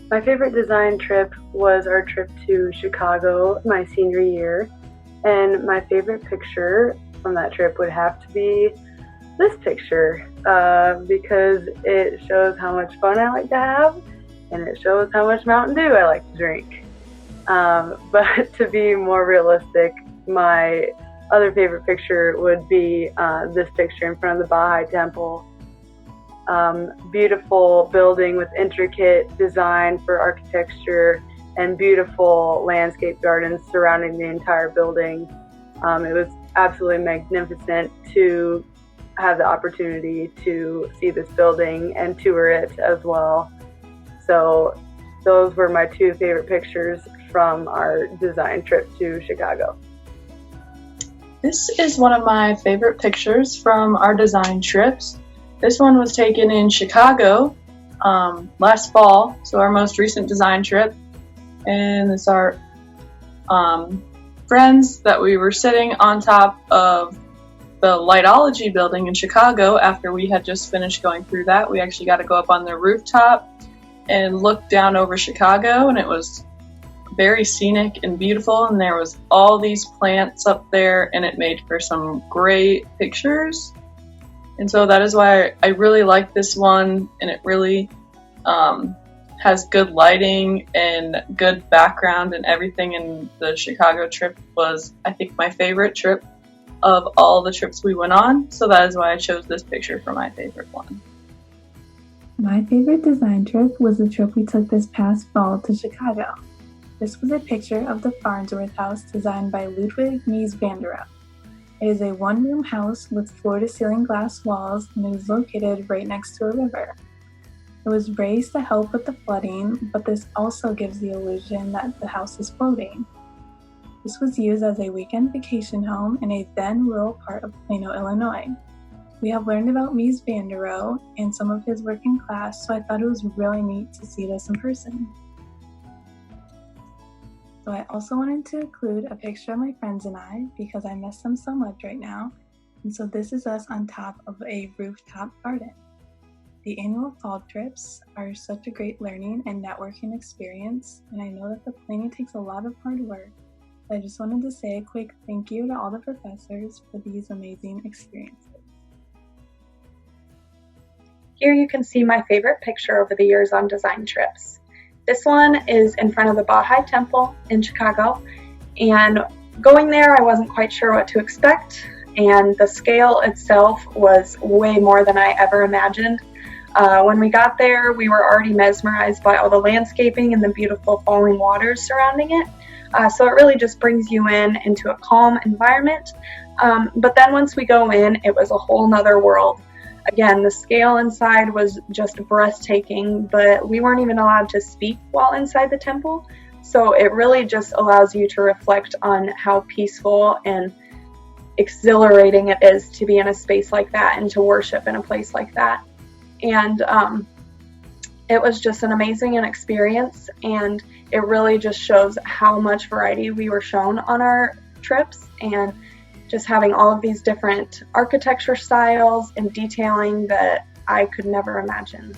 My favorite design trip was our trip to Chicago my senior year, and my favorite picture from that trip would have to be this picture because it shows how much fun I like to have, and it shows how much Mountain Dew I like to drink. But to be more realistic, my other favorite picture would be this picture in front of the Baha'i Temple. Beautiful building with intricate design for architecture and beautiful landscape gardens surrounding the entire building. It was absolutely magnificent to have the opportunity to see this building and tour it as well. So those were my two favorite pictures from our design trip to Chicago. This is one of my favorite pictures from our design trips. This one was taken in Chicago last fall, so our most recent design trip. And it's our friends that we were sitting on top of the Lightology building in Chicago after we had just finished going through that. We actually got to go up on the rooftop and look down over Chicago, and it was very scenic and beautiful, and there was all these plants up there, and it made for some great pictures. And so that is why I really like this one, and it really has good lighting and good background, and everything in the Chicago trip was, I think, my favorite trip of all the trips we went on. So that is why I chose this picture for my favorite one. My favorite design trip was the trip we took this past fall to Chicago. This was a picture of the Farnsworth House designed by Ludwig Mies van der Rohe. It is a one-room house with floor-to-ceiling glass walls, and it is located right next to a river. It was raised to help with the flooding, but this also gives the illusion that the house is floating. This was used as a weekend vacation home in a then rural part of Plano, Illinois. We have learned about Mies van der Rohe and some of his work in class, so I thought it was really neat to see this in person. So I also wanted to include a picture of my friends and I because I miss them so much right now. And so this is us on top of a rooftop garden. The annual fall trips are such a great learning and networking experience, and I know that the planning takes a lot of hard work. But I just wanted to say a quick thank you to all the professors for these amazing experiences. Here you can see my favorite picture over the years on design trips. This one is in front of the Baha'i Temple in Chicago, and going there I wasn't quite sure what to expect, and the scale itself was way more than I ever imagined. When we got there, we were already mesmerized by all the landscaping and the beautiful falling waters surrounding it, so it really just brings you into a calm environment. But then once we go in, it was a whole nother world. Again, the scale inside was just breathtaking, but we weren't even allowed to speak while inside the temple. So it really just allows you to reflect on how peaceful and exhilarating it is to be in a space like that and to worship in a place like that. And it was just an amazing experience, and it really just shows how much variety we were shown on our trips, and just having all of these different architecture styles and detailing that I could never imagine.